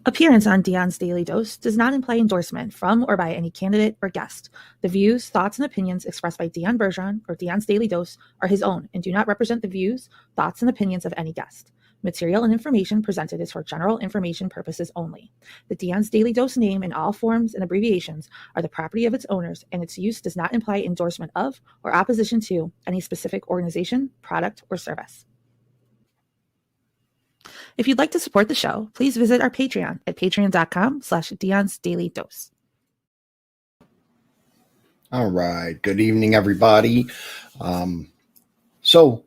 Appearance on Dion's Daily Dose does not imply endorsement from or by any candidate or guest. The views, thoughts, and opinions expressed by Dion Bergeron or Dion's Daily Dose are his own and do not represent the views, thoughts, and opinions of any guest. Material and information presented is for general information purposes only. The Dion's Daily Dose name in all forms and abbreviations are the property of its owners, and its use does not imply endorsement of or opposition to any specific organization, product, or service. If you'd like to support the show, please visit our Patreon at patreon.com/Dion's Daily Dose. All right. Good evening, everybody. So,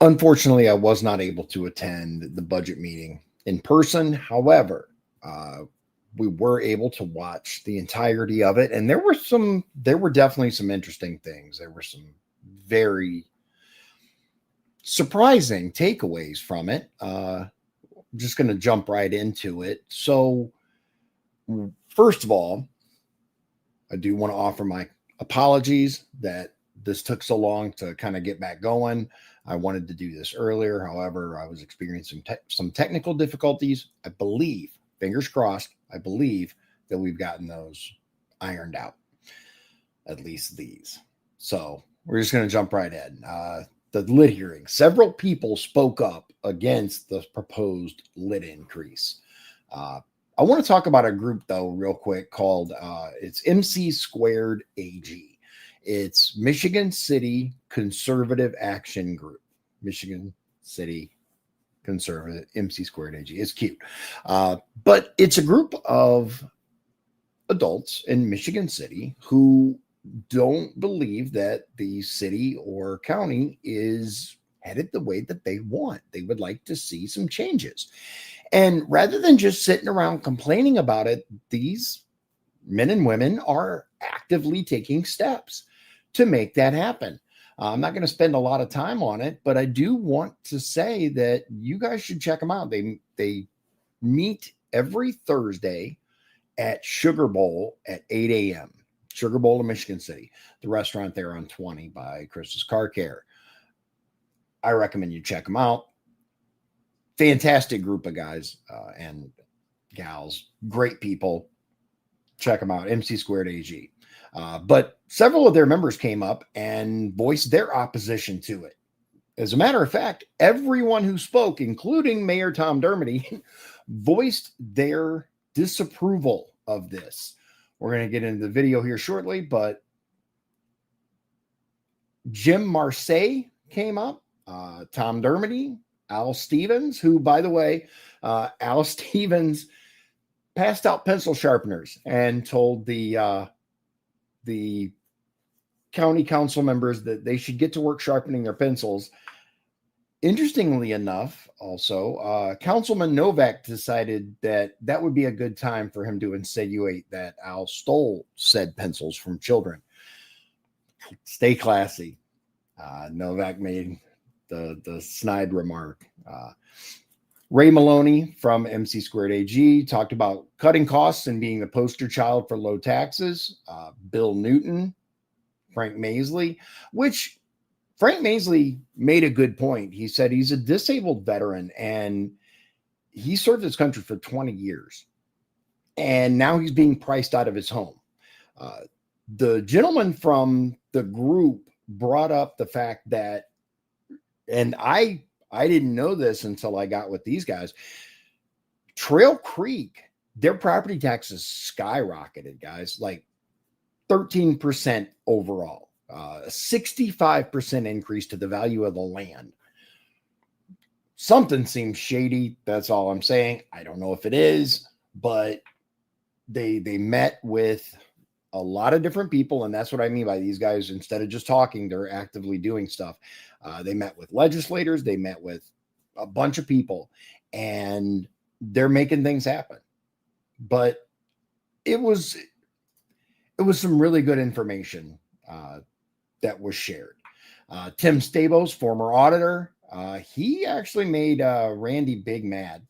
unfortunately, I was not able to attend the budget meeting in person. However, we were able to watch the entirety of it, and there were definitely some interesting things. There were some very surprising takeaways from it. I'm just going to jump right into it. So, first of all, I do want to offer my apologies that this took so long to kind of get back going. I wanted to do this earlier. However, I was experiencing some technical difficulties. I believe, fingers crossed, I believe that we've gotten those ironed out, at least these. So we're just going to jump right in. The lit hearing. Several people spoke up against the proposed lit increase. I want to talk about a group, though, real quick called it's MC Squared AG. It's Michigan City Conservative Action Group. Michigan City Conservative, MC Squared AG. It's cute. But it's a group of adults in Michigan City who don't believe that the city or county is headed the way that they want. They would like to see some changes. And rather than just sitting around complaining about it, these men and women are actively taking steps to make that happen. I'm not going to spend a lot of time on it, but I do want to say that you guys should check them out. They meet every Thursday at Sugar Bowl at 8 a.m. Sugar Bowl in Michigan City, the restaurant there on 20 by Chris's Car Care. I recommend you check them out. Fantastic group of guys and gals, great people. Check them out, MC Squared AG. But several of their members came up and voiced their opposition to it. As a matter of fact, everyone who spoke, including Mayor Tom Dermody, voiced their disapproval of this. We're going to get into the video here shortly, but Jim Marseille came up, Tom Dermody, Al Stevens, who, by the way, Al Stevens passed out pencil sharpeners and told the county council members that they should get to work sharpening their pencils. Interestingly enough, also, Councilman Novak decided that that would be a good time for him to insinuate that Al stole said pencils from children. Stay classy. Novak made the snide remark. Ray Maloney from MC Squared AG talked about cutting costs and being the poster child for low taxes. Bill Newton, Frank Maisley, which Frank Maisley made a good point. He said he's a disabled veteran and he served his country for 20 years. And now he's being priced out of his home. The gentleman from the group brought up the fact that, and I didn't know this until I got with these guys, Trail Creek, their property taxes skyrocketed, guys, like 13% overall. 65% increase to the value of the land. Something seems shady. That's all I'm saying. I don't know if it is, but they met with a lot of different people, and that's what I mean by these guys. Instead of just talking, they're actively doing stuff. They met with legislators. They met with a bunch of people, and they're making things happen. But it was some really good information that was shared. Tim Stabos, former auditor, he actually made Randy big mad.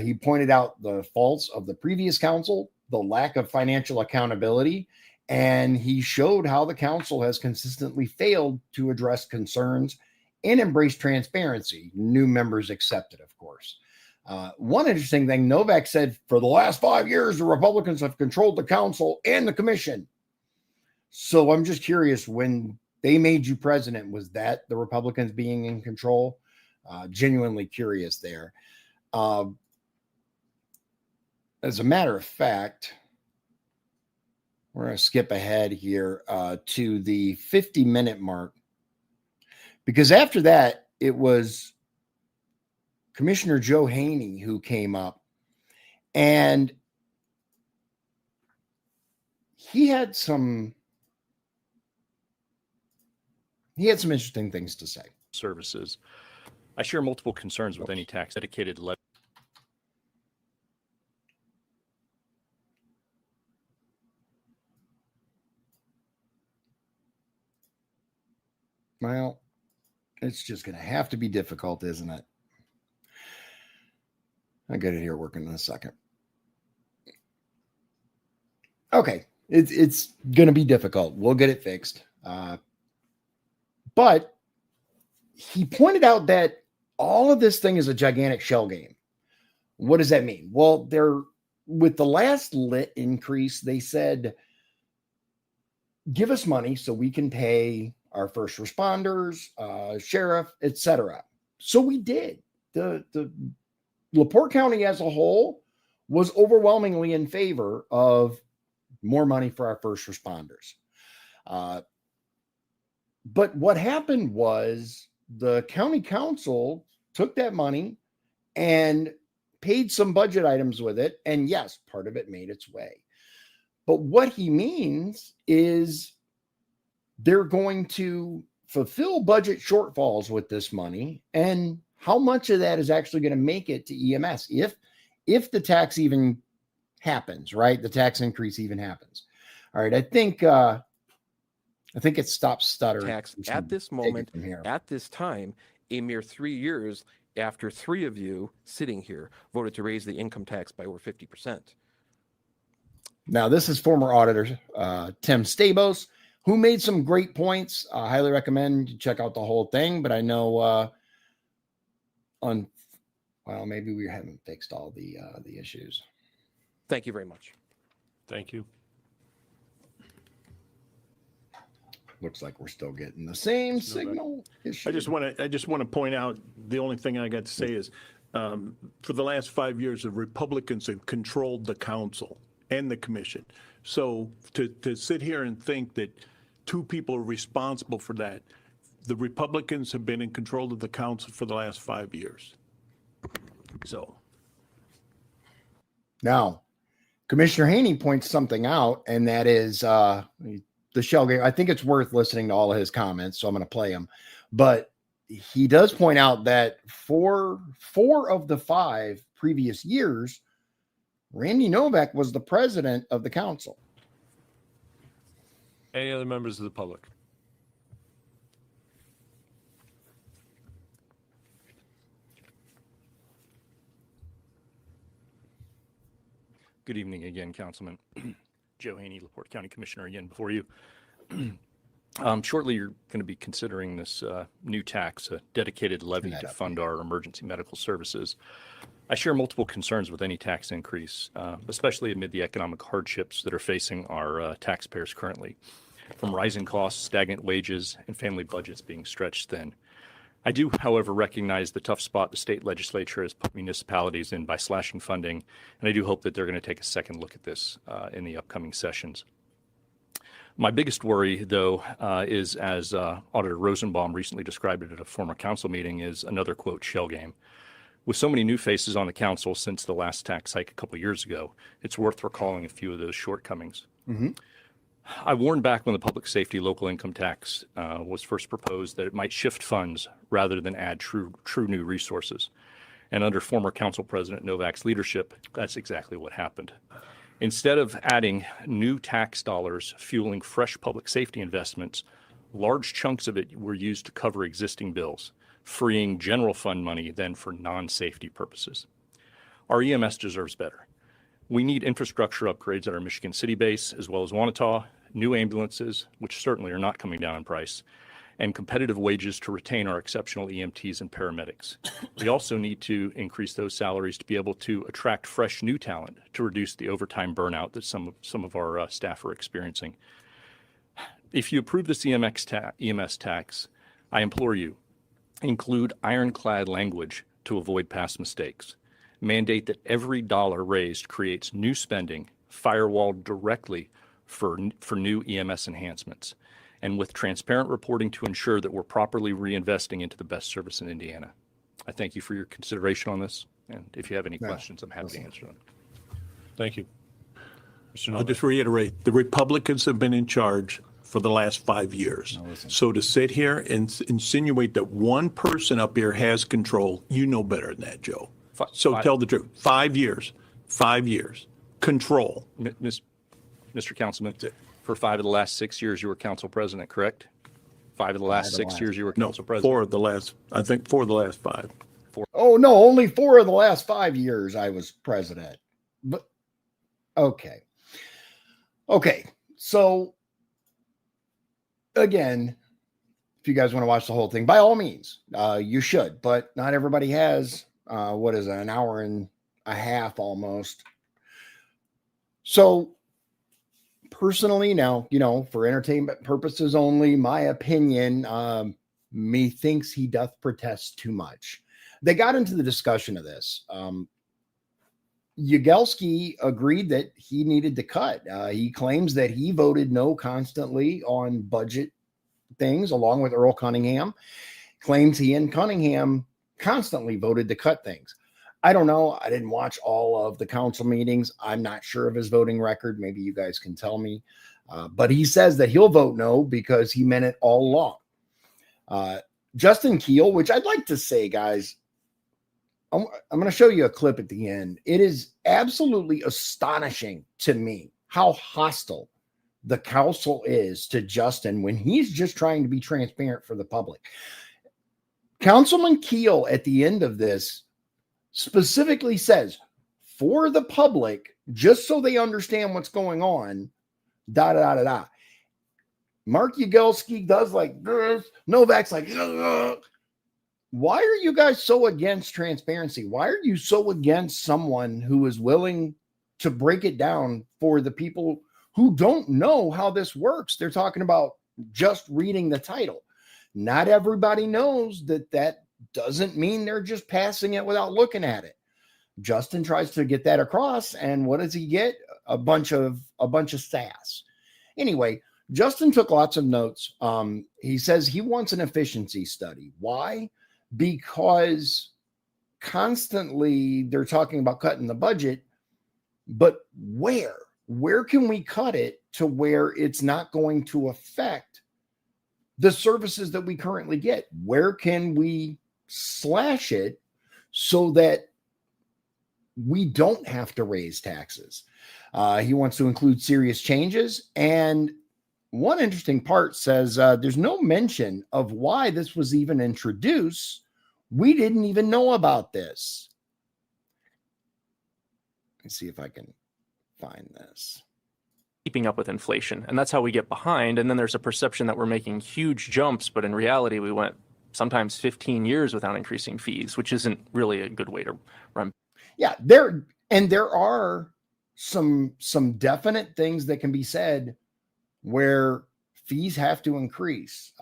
He pointed out the faults of the previous council, the lack of financial accountability, and he showed how the council has consistently failed to address concerns and embrace transparency. New members accepted, of course. One interesting thing, Novak said, for the last 5 years, the Republicans have controlled the council and the commission. So I'm just curious, when they made you president, was that the Republicans being in control? Genuinely curious there. As a matter of fact, we're going to skip ahead here to the 50-minute mark, because after that, it was Commissioner Joe Haney who came up, and he had some interesting things to say. Services. I share multiple concerns with any tax dedicated levy. Well, it's just going to have to be difficult, isn't it? I'll get it here working in a second. Okay, it's going to be difficult. We'll get it fixed. But he pointed out that all of this thing is a gigantic shell game. What does that mean? Well, with the last lit increase, they said, give us money so we can pay our first responders, sheriff, etc. So we did. The LaPorte County as a whole was overwhelmingly in favor of more money for our first responders. But what happened was the county council took that money and paid some budget items with it. And yes, part of it made its way. But what he means is they're going to fulfill budget shortfalls with this money. And how much of that is actually going to make it to EMS if the tax even happens, right? The tax increase even happens. All right. I think it stops stuttering. Tax at this moment, at this time, a mere 3 years after three of you sitting here voted to raise the income tax by over 50%. Now, this is former auditor Tim Stabos, who made some great points. I highly recommend you check out the whole thing, but I know maybe we haven't fixed all the issues. Thank you very much. Thank you. Looks like we're still getting the same signal issue. I just want to point out, the only thing I got to say is, for the last 5 years, the Republicans have controlled the council and the commission. So to sit here and think that two people are responsible for that, the Republicans have been in control of the council for the last 5 years. So now, Commissioner Haney points something out, and that is the shell game. I think it's worth listening to all of his comments, so I'm going to play them. But he does point out that for 4 of the 5 previous years, Randy Novak was the president of the council. Any other members of the public? Good evening again, Councilman. Joe Haney, LaPorte County Commissioner, again before you. Shortly, you're going to be considering this new tax, a dedicated levy to fund our emergency medical services. I share multiple concerns with any tax increase, especially amid the economic hardships that are facing our taxpayers currently, from rising costs, stagnant wages, and family budgets being stretched thin. I do, however, recognize the tough spot the state legislature has put municipalities in by slashing funding, and I do hope that they're going to take a second look at this in the upcoming sessions. My biggest worry, though, is, as Auditor Rosenbaum recently described it at a former council meeting, is another, quote, shell game. With so many new faces on the council since the last tax hike a couple years ago, it's worth recalling a few of those shortcomings. Mm-hmm. I warned back when the public safety local income tax was first proposed that it might shift funds rather than add true new resources. And under former council president Novak's leadership, that's exactly what happened. Instead of adding new tax dollars fueling fresh public safety investments, large chunks of it were used to cover existing bills, freeing general fund money then for non-safety purposes. Our EMS deserves better. We need infrastructure upgrades at our Michigan City base, as well as Wanata, new ambulances, which certainly are not coming down in price, and competitive wages to retain our exceptional EMTs and paramedics. We also need to increase those salaries to be able to attract fresh new talent to reduce the overtime burnout that some of our staff are experiencing. If you approve this EMS tax, I implore you, include ironclad language to avoid past mistakes. Mandate that every dollar raised creates new spending, firewalled directly for new EMS enhancements, and with transparent reporting to ensure that we're properly reinvesting into the best service in Indiana. I thank you for your consideration on this, and if you have any questions, I'm happy to answer them. Thank you. Mr. I'll Novak. just reiterate, the Republicans have been in charge for the last 5 years. So to sit here and insinuate that one person up here has control, you know better than that, Joe. So tell the truth. 5 years. 5 years. Control. Mr. Councilman, for 5 of the last 6 years, you were council president, correct? 5 of the last 6 years, you were No, council president. 4 of the last, I think 4 of the last 5. Oh, no, only 4 of the last 5 years I was president. But okay. Okay. So again, if you guys want to watch the whole thing, by all means, you should, but not everybody has, what is it, an hour and a half almost. So personally, now, for entertainment purposes only, my opinion, methinks he doth protest too much. They got into the discussion of this. Yagelski agreed that he needed to cut. He claims that he voted no constantly on budget things, along with Earl Cunningham. Claims he and Cunningham constantly voted to cut things. I don't know. I didn't watch all of the council meetings. I'm not sure of his voting record. Maybe you guys can tell me. But he says that he'll vote no because he meant it all along. Justin Keel, which I'd like to say, guys, I'm going to show you a clip at the end. It is absolutely astonishing to me how hostile the council is to Justin when he's just trying to be transparent for the public. Councilman Keel at the end of this specifically says, for the public, just so they understand what's going on, Mark Yagelski does like this. Novak's like, ugh. Why are you guys so against transparency? Why are you so against someone who is willing to break it down for the people who don't know how this works? They're talking about just reading the title. Not everybody knows that doesn't mean they're just passing it without looking at it. Justin tries to get that across, and what does he get? A bunch of sass. Anyway, Justin took lots of notes. He says he wants an efficiency study. Why? Because constantly they're talking about cutting the budget, but where can we cut it to where it's not going to affect the services that we currently get? Where can we slash it so that we don't have to raise taxes? He wants to include serious changes. And one interesting part says there's no mention of why this was even introduced. We didn't even know about this. Let's see if I can find this. Keeping up with inflation, and that's how we get behind. And then there's a perception that we're making huge jumps, but in reality, we went sometimes 15 years without increasing fees, which isn't really a good way to run. Yeah, there are some definite things that can be said where fees have to increase,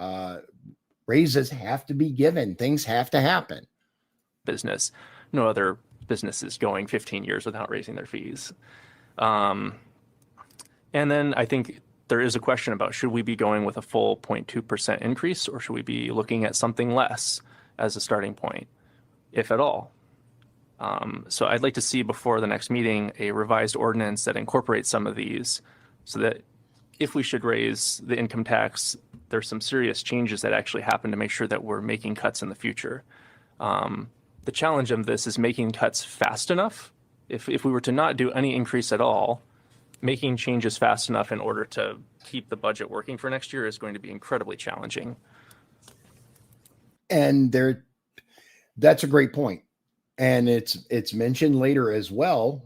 raises have to be given, things have to happen. Business, no other business is going 15 years without raising their fees. And then I think there is a question about, should we be going with a full 0.2% increase, or should we be looking at something less as a starting point, if at all? So I'd like to see before the next meeting a revised ordinance that incorporates some of these, so that if we should raise the income tax, there's some serious changes that actually happen to make sure that we're making cuts in the future. The challenge of this is making cuts fast enough. If we were to not do any increase at all, making changes fast enough in order to keep the budget working for next year is going to be incredibly challenging. And that's a great point. And it's mentioned later as well.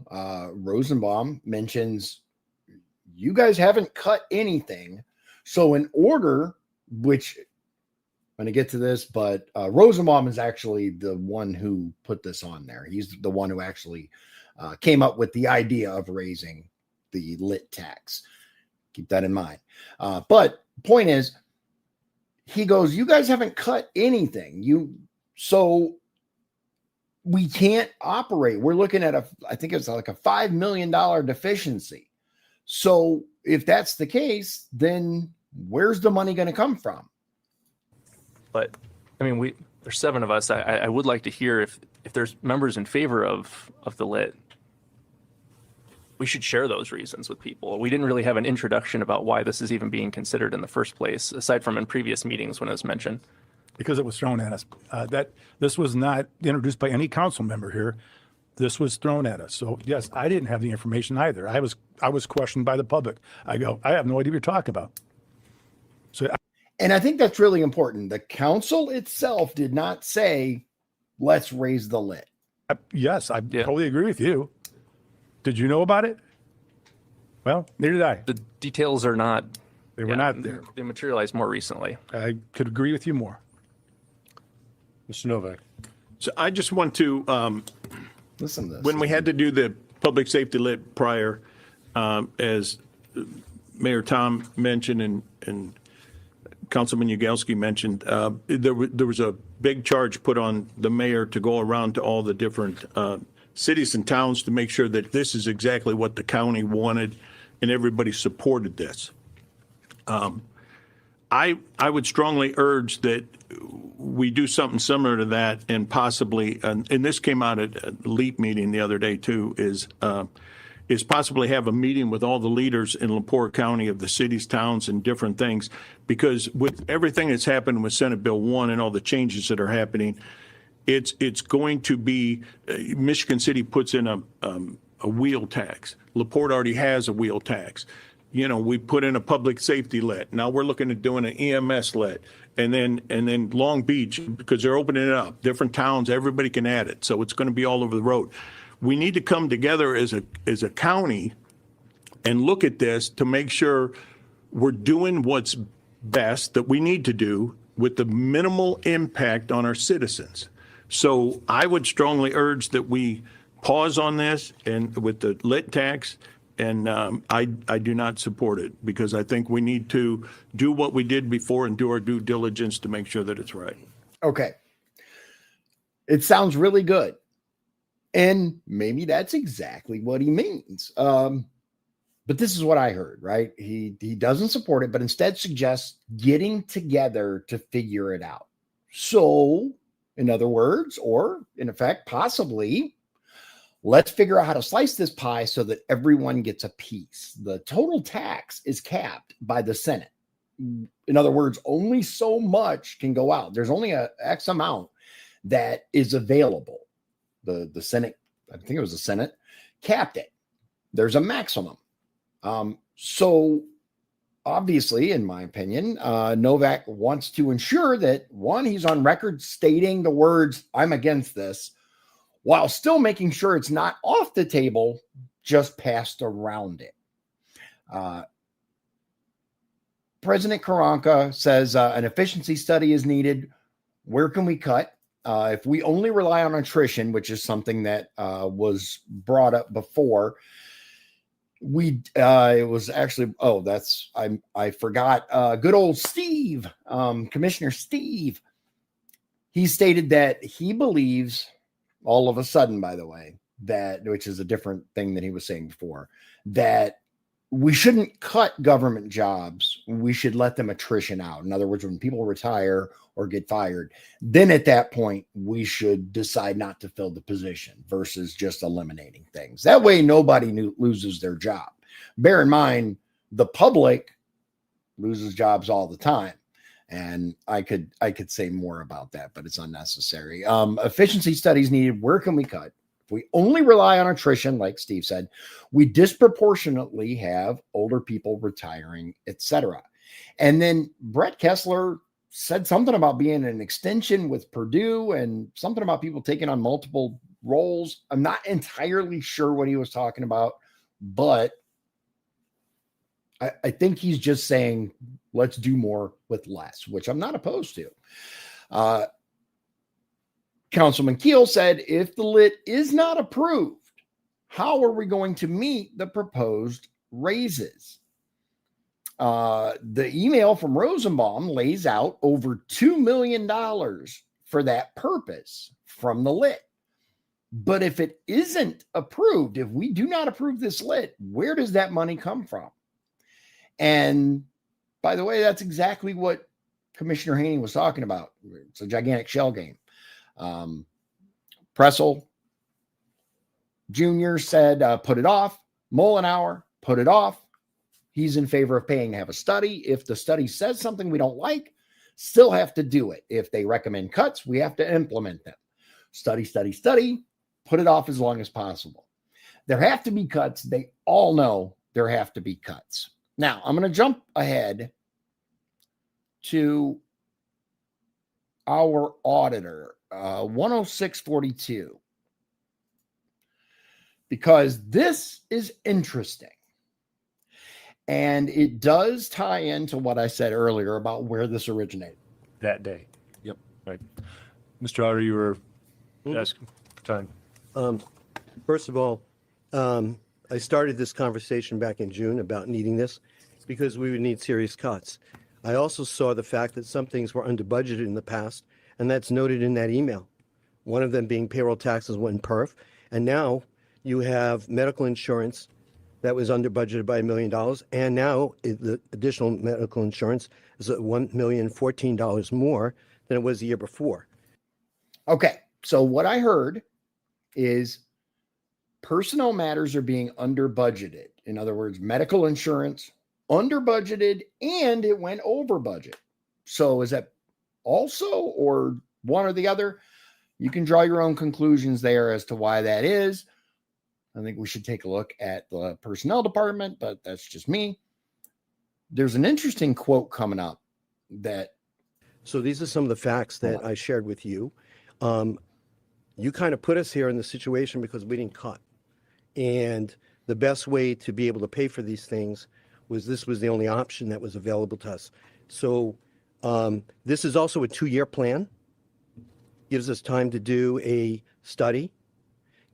Rosenbaum mentions, you guys haven't cut anything. So in order, which going to get to this, but Rosenbaum is actually the one who put this on there. He's the one who actually came up with the idea of raising the lit tax. Keep that in mind. But point is, he goes, you guys haven't cut anything. So we can't operate. We're looking at I think it's like a $5 million deficiency. So if that's the case, then where's the money going to come from? But I mean, there's 7 of us. I would like to hear if there's members in favor of the lit. We should share those reasons with people. We didn't really have an introduction about why this is even being considered in the first place, aside from in previous meetings when it was mentioned. Because it was thrown at us. That this was not introduced by any council member here. This was thrown at us. So yes, I didn't have the information either. I was questioned by the public. I have no idea what you're talking about. And I think that's really important. The council itself did not say, let's raise the lit. Yes, I totally agree with you. Did you know about it? Well, neither did I. The details are not. They were not there. They materialized more recently. I could agree with you more. Mr. Novak. So I just want to, Listen to this. when we had to do the public safety lit prior, as Mayor Tom mentioned and Councilman Yagowski mentioned, there was a big charge put on the mayor to go around to all the different cities and towns to make sure that this is exactly what the county wanted and everybody supported this. I would strongly urge that we do something similar to that and possibly, and this came out at a LEAP meeting the other day too, is possibly have a meeting with all the leaders in LaPorte County of the cities, towns, and different things, because with everything that's happened with Senate Bill 1 and all the changes that are happening, it's going to be, Michigan City puts in a wheel tax. LaPorte already has a wheel tax. You know, we put in a public safety lit. Now we're looking at doing an EMS lit. And then Long Beach, because they're opening it up, different towns, everybody can add it. So it's going to be all over the road. We need to come together as a county and look at this to make sure we're doing what's best that we need to do with the minimal impact on our citizens. So I would strongly urge that we pause on this and with the lit tax. And I do not support it, because I think we need to do what we did before and do our due diligence to make sure that it's right. Okay. It sounds really good. And maybe that's exactly what he means. But this is what I heard, right? He doesn't support it, but instead suggests getting together to figure it out. So, in other words, or in effect, possibly, let's figure out how to slice this pie so that everyone gets a piece. The total tax is capped by the Senate. In other words, only so much can go out. There's only a X amount that is available. The Senate, I think it was the Senate, capped it. There's a maximum. So obviously, in my opinion, Novak wants to ensure that, one, he's on record stating the words, I'm against this, while still making sure it's not off the table, just passed around it. President Karanka says an efficiency study is needed. Where can we cut? If we only rely on attrition, which is something that was brought up before, it was actually, I forgot, good old Steve, Commissioner Steve. He stated that he believes, all of a sudden, by the way, that, which is a different thing than he was saying before, that we shouldn't cut government jobs. We should let them attrition out. In other words, when people retire or get fired, then at that point, we should decide not to fill the position versus just eliminating things. That way, nobody loses their job. Bear in mind, the public loses jobs all the time. And I could say more about that, but it's unnecessary. Efficiency studies needed. Where can we cut? If we only rely on attrition, like Steve said, we disproportionately have older people retiring, etc. And then Brett Kessler said something about being an extension with Purdue and something about people taking on multiple roles. I'm not entirely sure what he was talking about, but I think he's just saying, let's do more with less, which I'm not opposed to. Councilman Keel said, if the lit is not approved, how are we going to meet the proposed raises? The email from Rosenbaum lays out over $2 million for that purpose from the lit. But if it isn't approved, if we do not approve this lit, where does that money come from? And by the way, that's exactly what Commissioner Haney was talking about. It's a gigantic shell game. Pressel Jr. said, put it off. Mollenauer, put it off. He's in favor of paying to have a study. If the study says something we don't like, still have to do it. If they recommend cuts, we have to implement them. Study, put it off as long as possible. There have to be cuts. They all know there have to be cuts. Now, I'm going to jump ahead to our auditor, 10642, because this is interesting. And it does tie into what I said earlier about where this originated. That day. Yep. Right. Mr. Otter, you were asking for time. First of all, I started this conversation back in June about needing this because we would need serious cuts. I also saw the fact that some things were under budgeted in the past, and that's noted in that email. One of them being payroll taxes went perf, and now you have medical insurance that was under budgeted by $1 million, and now the additional medical insurance is at $1,014 more than it was the year before. Okay, so what I heard is personnel matters are being under budgeted. In other words, medical insurance under budgeted, and it went over budget. So is that also, or one or the other? You can draw your own conclusions there as to why that is. I think we should take a look at the personnel department, but that's just me. There's an interesting quote coming up that. So these are some of the facts that I shared with you. You kind of put us here in the situation because we didn't cut. And the best way to be able to pay for these things was this was the only option that was available to us. So this is also a 2-year plan. Gives us time to do a study.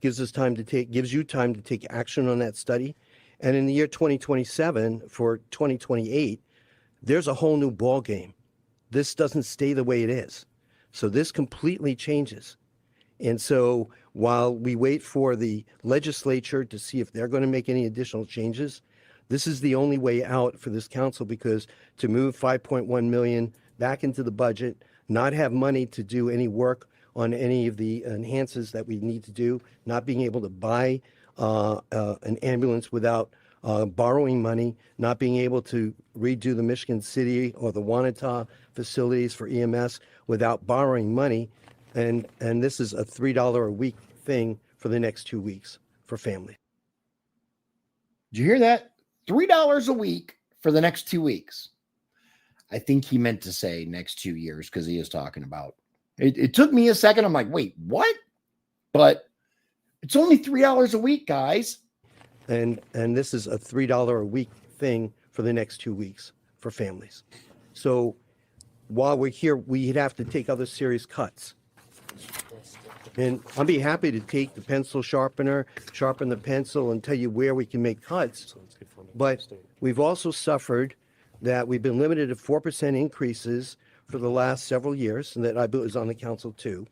Gives you time to take action on that study. And in the year 2027 for 2028, there's a whole new ball game. This doesn't stay the way it is. So this completely changes. And so while we wait for the legislature to see if they're going to make any additional changes, this is the only way out for this council, because to move 5.1 million back into the budget, not have money to do any work on any of the enhances that we need to do, not being able to buy an ambulance without borrowing money, not being able to redo the Michigan City or the Wanata facilities for EMS without borrowing money. And this is a $3 a week thing for the next 2 weeks for families. Did you hear that? $3 a week for the next 2 weeks. I think he meant to say next 2 years, because he is talking about. It took me a second. I'm like, wait, what? But it's only $3 a week, guys. And this is a $3 a week thing for the next 2 weeks for families. So while we're here, we'd have to take other serious cuts. And I'll be happy to take the pencil sharpener, sharpen the pencil, and tell you where we can make cuts. But we've also suffered that we've been limited to 4% increases for the last several years, and that I was on the council too.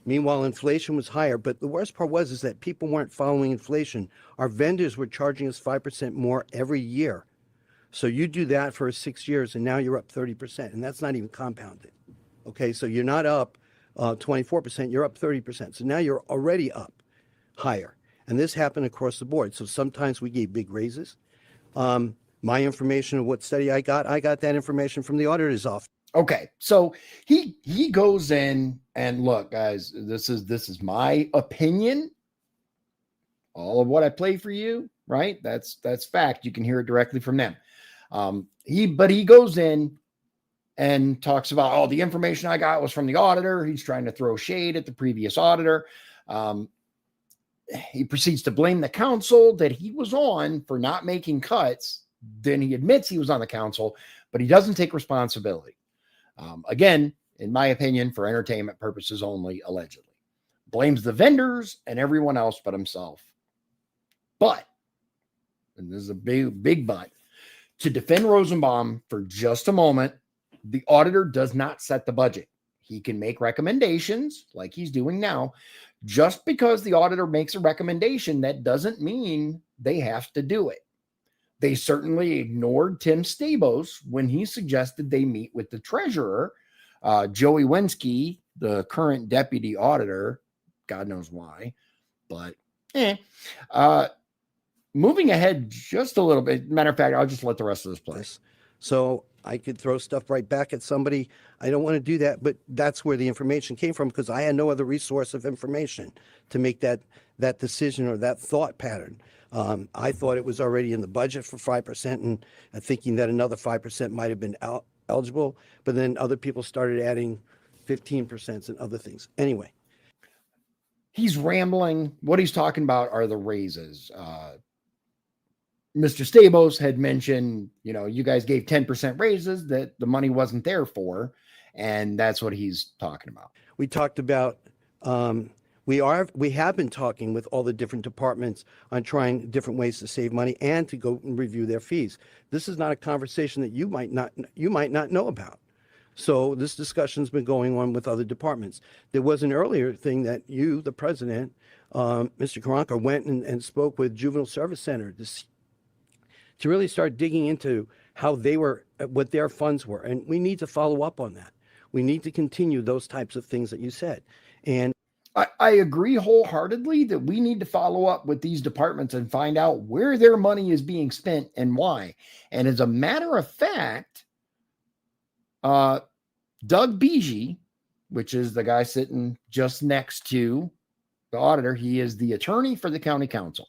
Meanwhile, inflation was higher, but the worst part was is that people weren't following inflation. Our vendors were charging us 5% more every year. So you do that for 6 years, and now you're up 30%, and that's not even compounded. Okay, so you're not up 24%, you're up 30%. So now you're already up higher. And this happened across the board. So sometimes we gave big raises. My information of what study I got that information from the auditor's office. Okay, so he goes in and look, guys, this is my opinion. All of what I play for you, right? That's fact. You can hear it directly from them. He goes in and talks about, oh, the information I got was from the auditor. He's trying to throw shade at the previous auditor. He proceeds to blame the council that he was on for not making cuts then he admits he was on the council, but he doesn't take responsibility. Again, in my opinion, for entertainment purposes only, allegedly. Blames the vendors and everyone else but himself. But, and this is a big but, to defend Rosenbaum for just a moment, the auditor does not set the budget. He can make recommendations like he's doing now. Just because the auditor makes a recommendation, that doesn't mean they have to do it. They certainly ignored Tim Stabos when he suggested they meet with the treasurer, Joey Wensky, the current deputy auditor. God knows why, but moving ahead just a little bit. Matter of fact, I'll just let the rest of this play. So I could throw stuff right back at somebody. I don't want to do that, but that's where the information came from, because I had no other resource of information to make that decision or that thought pattern. I thought it was already in the budget for 5%, and thinking that another 5% might have been eligible, but then other people started adding 15% and other things. Anyway. He's rambling. What he's talking about are the raises. Mr. Stabos had mentioned, you guys gave 10% raises that the money wasn't there for. And that's what he's talking about. We talked about, we have been talking with all the different departments on trying different ways to save money and to go and review their fees. This is not a conversation that you might not know about. So this discussion's been going on with other departments. There was an earlier thing that you, the president, Mr. Karanka, went and spoke with Juvenile Service Center to really start digging into how they were, what their funds were. And we need to follow up on that. We need to continue those types of things that you said. And I agree wholeheartedly that we need to follow up with these departments and find out where their money is being spent and why. And as a matter of fact, Doug Beege, which is the guy sitting just next to the auditor, he is the attorney for the county council.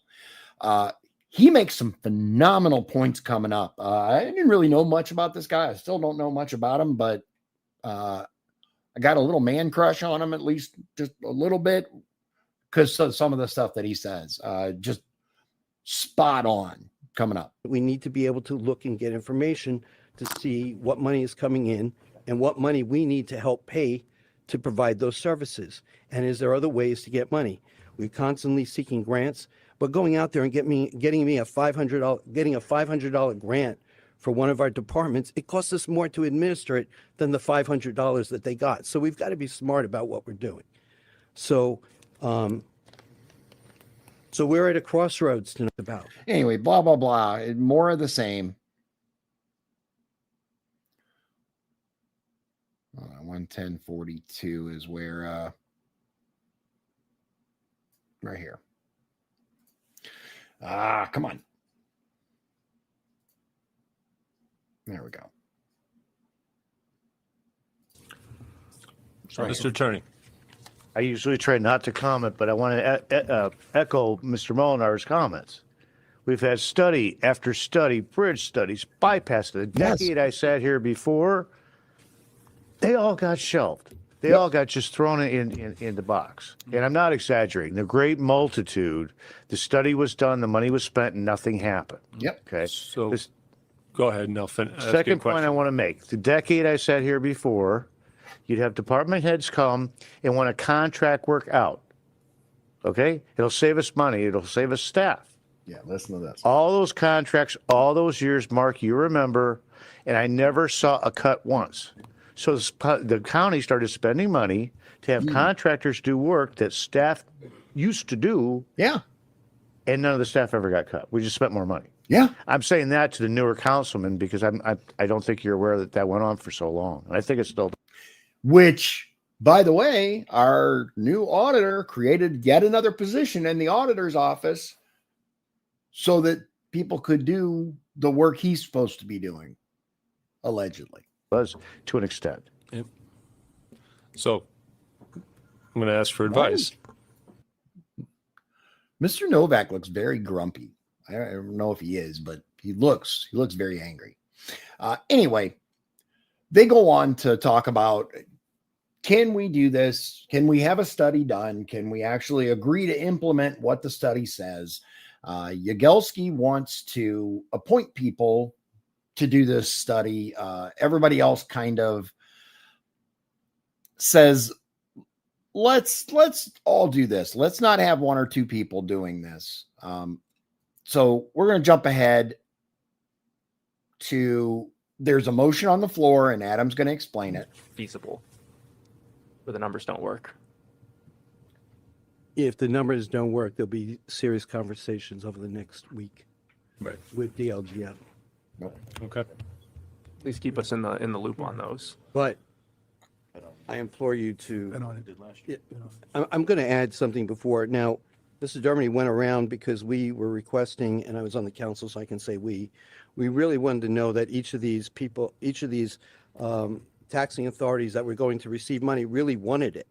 He makes some phenomenal points coming up. I didn't really know much about this guy. I still don't know much about him, but I got a little man crush on him, at least just a little bit, because some of the stuff that he says, just spot on coming up. We need to be able to look and get information to see what money is coming in and what money we need to help pay to provide those services. And is there other ways to get money? We're constantly seeking grants, but going out there and getting me a $500 grant for one of our departments, it costs us more to administer it than the $500 that they got. So we've got to be smart about what we're doing. So we're at a crossroads tonight about. Anyway, blah, blah, blah. More of the same. 110.42 is where, right here. Come on. There we go. Right. Mr. Attorney. I usually try not to comment, but I want to echo Mr. Molinar's comments. We've had study after study, bridge studies, bypassed the decade I sat here before. They all got shelved. They all got just thrown in the box. And I'm not exaggerating. The great multitude, the study was done, the money was spent, and nothing happened. Yep. Okay. So go ahead and I'll finish. Second point I want to make. The decade I sat here before, you'd have department heads come and want to contract work out. Okay? It'll save us money. It'll save us staff. Yeah, listen to this. All those contracts, all those years, Mark, you remember, and I never saw a cut once. So the county started spending money to have contractors do work that staff used to do. Yeah. And none of the staff ever got cut. We just spent more money. Yeah. I'm saying that to the newer councilmen because I don't think you're aware that went on for so long. And I think it's still. Which, by the way, our new auditor created yet another position in the auditor's office so that people could do the work he's supposed to be doing, allegedly. Was to an extent. Yep. So I'm going to ask for advice. Mr. Novak looks very grumpy. I don't know if he is, but he looks very angry. Anyway, they go on to talk about, can we do this? Can we have a study done? Can we actually agree to implement what the study says? Yagelski wants to appoint people to do this study. Everybody else kind of says, let's all do this. Let's not have one or two people doing this. So we're going to jump ahead to, there's a motion on the floor and Adam's going to explain it. Feasible, where the numbers don't work. If the numbers don't work, there'll be serious conversations over the next week with DLGF. Okay. Please keep us in the loop on those. But I implore you to, I'm going to add something before. Now, Mr. Dermody went around because we were requesting, and I was on the council, so I can say we really wanted to know that each of these people, each of these taxing authorities that were going to receive money really wanted it.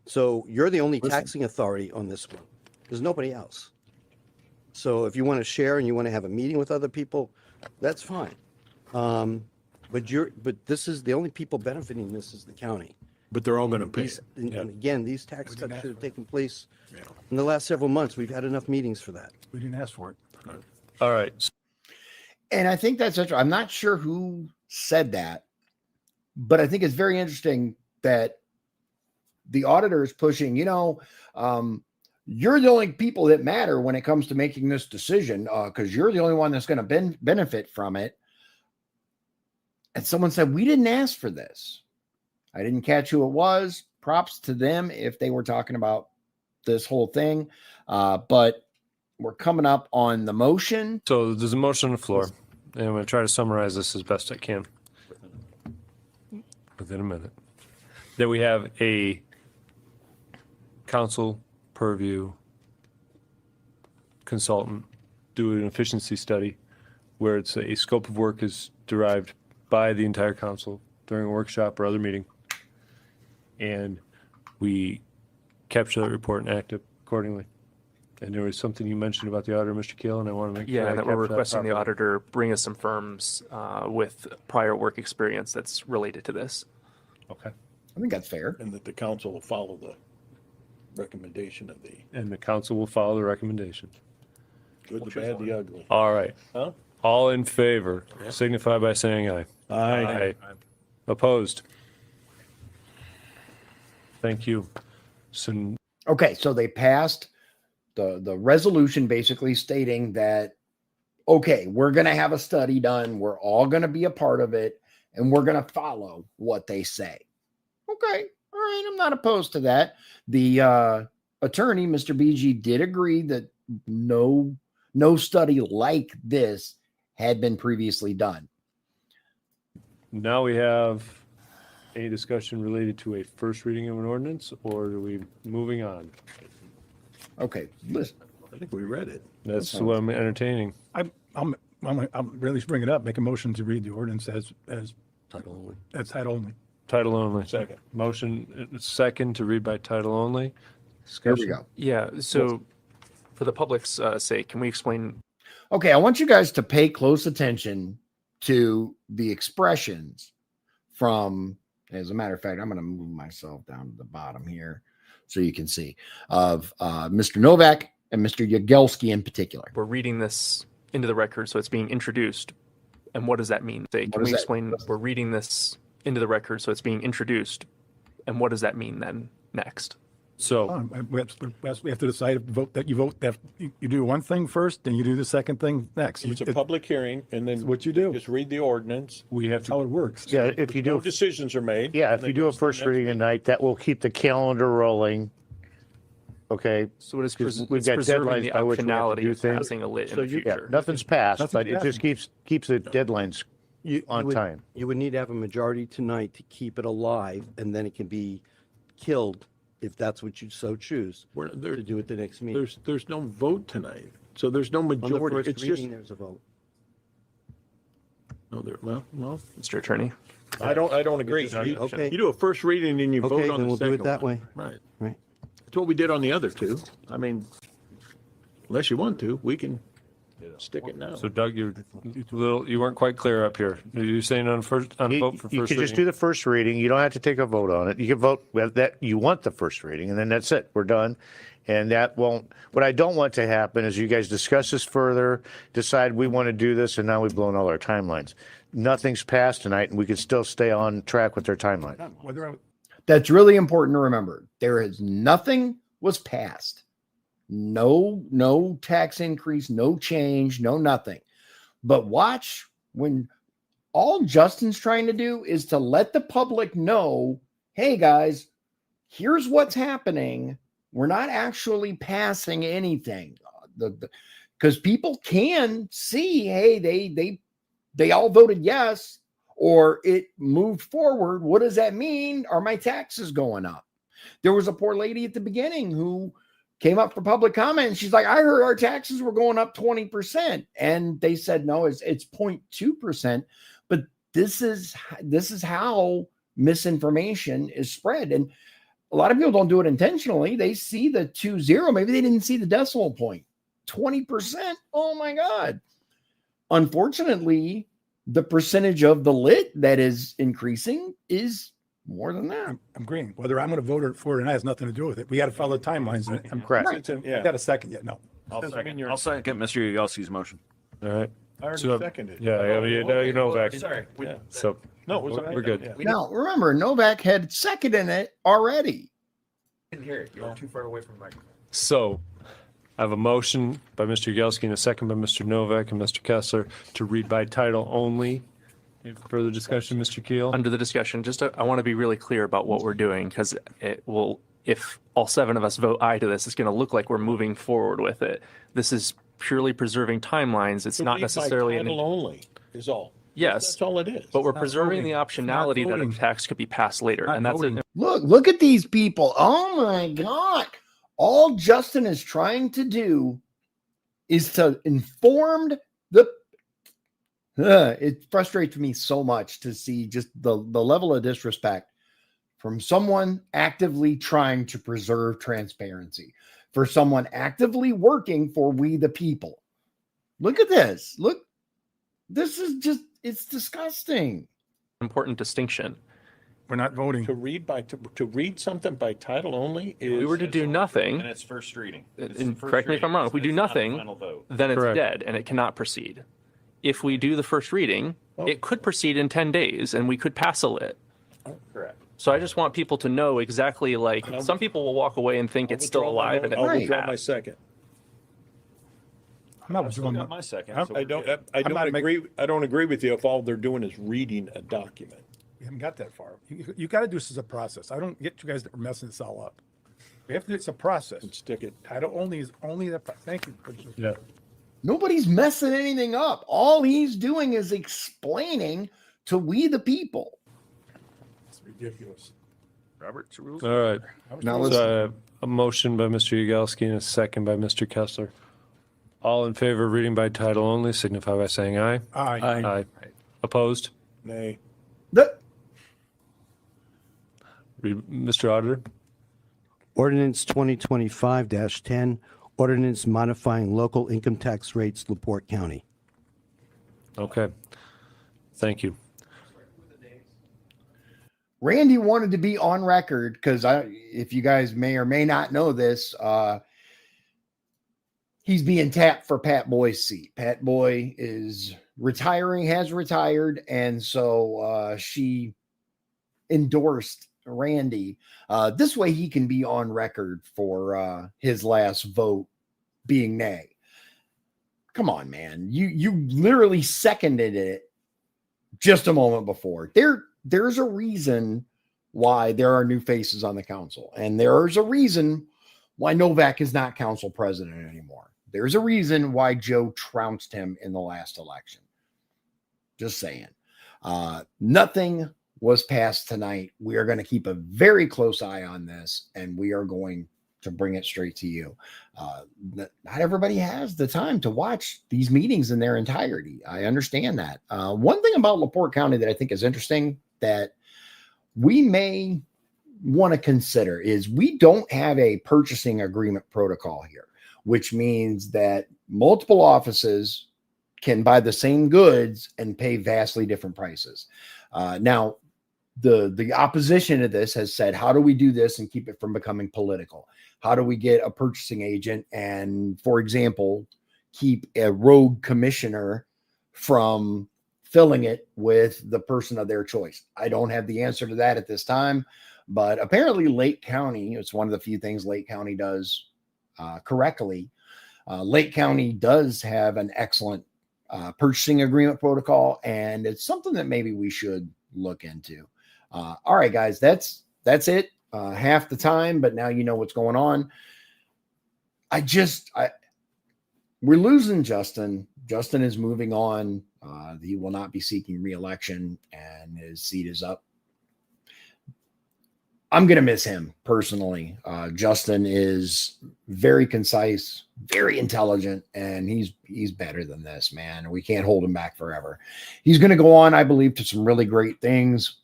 So you're the only taxing authority on this one. There's nobody else. So if you want to share and you want to have a meeting with other people, that's fine. But this is the only people benefiting this is the county. But they're all going to pay. And again, these tax cuts should have taken place in the last several months. We've had enough meetings for that. We didn't ask for it. All right. And I think that's interesting. I'm not sure who said that, but I think it's very interesting that the auditor is pushing, you're the only people that matter when it comes to making this decision, because you're the only one that's going to benefit from it. And someone said, we didn't ask for this. I didn't catch who it was. Props to them if they were talking about this whole thing. But we're coming up on the motion. So there's a motion on the floor, and I'm going to try to summarize this as best I can within a minute. That we have a council purview consultant do an efficiency study where it's a scope of work is derived by the entire council during a workshop or other meeting. And we capture that report and act accordingly. And there was something you mentioned about the auditor, Mr. Keel, and I want to make sure Yeah, I that we're capture that requesting the properly. auditor bring us some firms with prior work experience that's related to this. Okay. I think that's fair. And that the council will follow the recommendation of the And the council will follow the recommendation. good, the bad, the ugly. All right. Huh? All in favor, signify by saying aye. Aye. Opposed? Thank you. So Okay, so they passed the resolution basically stating that, okay, we're going to have a study done. We're all going to be a part of it, and we're going to follow what they say. Okay, all right, I'm not opposed to that. The attorney, Mr. BG, did agree that no study like this had been previously done. now we have a discussion related to a first reading of an ordinance, or are we moving on? Okay, listen. I think we read it. That's what I'm entertaining. I'm really bring it up, make a motion to read the ordinance as Title only. as title only. Title only. Second. Motion second to read by title only. There Discussion. we go. Yeah, so for the public's sake, can we explain? Okay, I want you guys to pay close attention to the expressions from, as a matter of fact, I'm going to move myself down to the bottom here so you can see, of Mr. Novak and Mr. Yagelski in particular. We're reading this into the record, so it's being introduced. And what does that mean? Can does we that- explain, we're reading this into the record, so it's being introduced. And what does that mean then next? So We have to decide that you vote that you do one thing first, then you do the second thing next. It's a public hearing, and then what you do. just read the ordinance. we have That's how to, it works. Yeah, if you No do, decisions are made. yeah, and if you then do a goes to the first next reading meeting. tonight, that will keep the calendar rolling. Okay, So it is Because we've it's got preserving deadlines the by which we have to optionality do of things. passing a lit in So the you- yeah, future. nothing's passed, Nothing's but it just keeps the deadlines on would, time. You would need to have a majority tonight to keep it alive, and then it can be killed if that's what you so choose to do at the next meeting. There's no vote tonight, so there's no On the majority. first It's just, reading, there's a vote. no, well, Mr. Attorney? I don't agree. Okay. You do a first reading and you vote Okay, on then the we'll do second it that one. way. Right. Right. That's what we did on the other two. I mean, unless you want to, we can Stick it now. So Doug, you weren't quite clear up here. Are you saying on vote for You first could just reading? do the first reading. You don't have to take a vote on it. You can vote with that you want the first reading, and then that's it. We're done. And that won't, what I don't want to happen is you guys discuss this further, decide we want to do this, and now we've blown all our timelines. Nothing's passed tonight, and we can still stay on track with their timeline. That's really important to remember. There is nothing was passed. No tax increase, no change, no nothing. But watch, when all Justin's trying to do is to let the public know, hey guys, here's what's happening. We're not actually passing anything. Because people can see, hey, they all voted yes, or it moved forward. What does that mean? Are my taxes going up? There was a poor lady at the beginning who came up for public comment, and she's like, I heard our taxes were going up 20%. And they said, no, it's 0.2%. But this is how misinformation is spread. And a lot of people don't do it intentionally. They see the 2-0. Maybe they didn't see the decimal point. 20%. Oh my God. Unfortunately, the percentage of the lit that is increasing is more than that. I'm agreeing. Whether I'm going to vote for it or not has nothing to do with it. We got to follow the timelines. I'm correct. I got a second yet. No. I'll second Mr. Yagelski's motion. All right. I already So, seconded. Yeah, you know back. Sorry. So No, it was we're good. Now, remember, Novak had seconded it already. Didn't hear it. You were too far away from the microphone. So I have a motion by Mr. Yagelski and a second by Mr. Novak and Mr. Kessler to read by title only. Any further discussion, Mr. Keel? Under the discussion, I want to be really clear about what we're doing, because it will, if all 7 of us vote aye to this, it's going to look like we're moving forward with it. This is purely preserving timelines. It's not necessarily title only is all. Yes, That's all it is. but we're not preserving the voting. optionality that a voting. tax could be passed later, Not and that's voting. it. Look at these people. Oh my God. All Justin is trying to do is to inform the it frustrates me so much to see just the level of disrespect from someone actively trying to preserve transparency, for someone actively working for we the people. Look at this. Look, this is just, it's disgusting. Important distinction. We're not voting. To read something by title only is. If we were to do nothing, And it's first reading. and correct me if I'm wrong, if we do nothing, Final vote. then it's Correct. dead and it cannot proceed. If we do the first reading, it could proceed in 10 days and we could pass a lit. Correct. So I just want people to know exactly, like, some people will walk away and think it's still alive and it I'll won't withdraw my pass. second. I'm not I've still withdrawing got my- my second. I'm- so I we're don't, good. I I'm not don't agree. I don't agree with you if all they're doing is reading a document. We haven't got that far. You got to do this as a process. I don't get you guys that are messing this all up. We have to do it's a process. And stick it. Title only is only that. Thank you. Yeah. Nobody's messing anything up. All he's doing is explaining to we the people. It's ridiculous. Robert's rules. All right. Now So listen. I have a motion by Mr. Yagelski and a second by Mr. Kessler. All in favor of reading by title only signify by saying aye. Aye. Aye. Opposed? Nay. Mr. Auditor? Ordinance 2025-10, ordinance modifying local income tax rates, LaPorte County. Okay. Thank you. Randy wanted to be on record because if you guys may or may not know this, he's being tapped for Pat Boy's seat. Pat Boy is retiring, has retired, and so she endorsed Randy. This way he can be on record for his last vote being nay. Come on, man. You literally seconded it just a moment before. There's a reason why there are new faces on the council, and there's a reason why Novak is not council president anymore. There's a reason why Joe trounced him in the last election. Just saying. Nothing was passed tonight. We are going to keep a very close eye on this, and we are going to bring it straight to you. Not everybody has the time to watch these meetings in their entirety. I understand that. One thing about LaPorte County that I think is interesting that we may want to consider is we don't have a purchasing agreement protocol here. which means that multiple offices can buy the same goods and pay vastly different prices. Now, the opposition to this has said, how do we do this and keep it from becoming political? How do we get a purchasing agent and, for example, keep a rogue commissioner from filling it with the person of their choice? I don't have the answer to that at this time, but apparently Lake County, it's one of the few things Lake County does correctly. Lake County does have an excellent purchasing agreement protocol, and it's something that maybe we should look into. All right, guys, that's it. Half the time, but now you know what's going on. We're losing Justin. Justin is moving on. He will not be seeking re-election, and his seat is up. I'm going to miss him personally. Justin is very concise, very intelligent, and he's better than this, man. We can't hold him back forever. He's going to go on, I believe, to some really great things.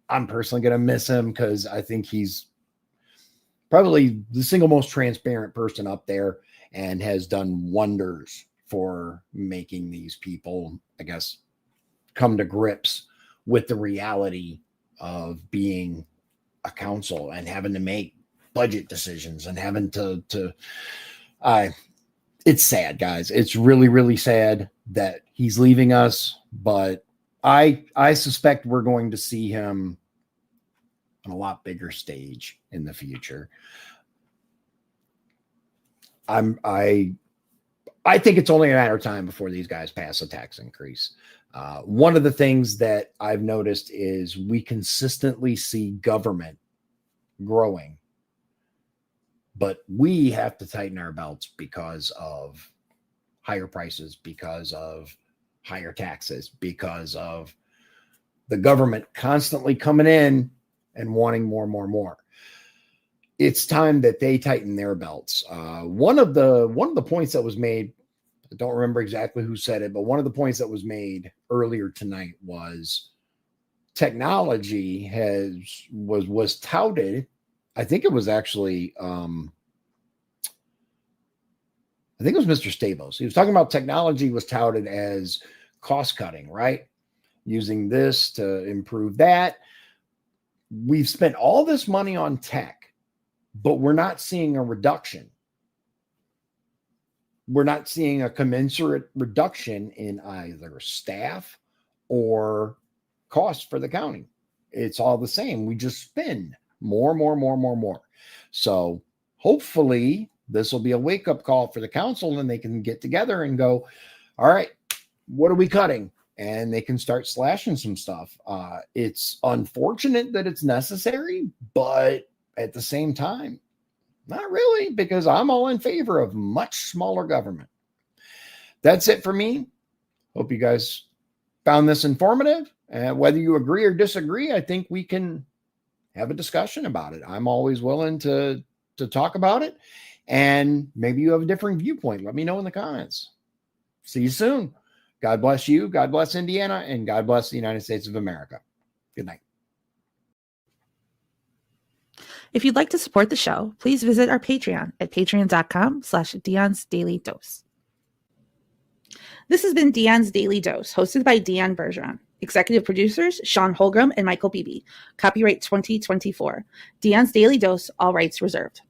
I'm personally going to miss him because I think he's probably the single most transparent person up there and has done wonders for making these people, I guess, come to grips with the reality of being a council and having to make budget decisions and having to it's sad, guys. It's really, really sad that he's leaving us, but I suspect we're going to see him on a lot bigger stage in the future. I think it's only a matter of time before these guys pass a tax increase. One of the things that I've noticed is we consistently see government growing, but we have to tighten our belts because of higher prices, because of higher taxes, because of the government constantly coming in and wanting more. It's time that they tighten their belts. One of the points that was made, I don't remember exactly who said it, but one of the points that was made earlier tonight was technology was touted. I think it was actually I think it was Mr. Stabos. He was talking about technology was touted as cost cutting, right? Using this to improve that. We've spent all this money on tech, but we're not seeing a reduction. We're not seeing a commensurate reduction in either staff or cost for the county. It's all the same. We just spend more. So hopefully this will be a wake-up call for the council and they can get together and go, all right, what are we cutting? And they can start slashing some stuff. It's unfortunate that it's necessary, but at the same time, not really, because I'm all in favor of much smaller government. That's it for me. Hope you guys found this informative. And whether you agree or disagree, I think we can have a discussion about it. I'm always willing to talk about it. And maybe you have a different viewpoint. Let me know in the comments. See you soon. God bless you. God bless Indiana. And God bless the United States of America. Good night. If you'd like to support the show, please visit our Patreon at patreon.com/Dion's Daily Dose. This has been Dion's Daily Dose, hosted by Dion Bergeron. Executive producers, Sean Holgram and Michael Beebe. Copyright 2024. Dion's Daily Dose, all rights reserved.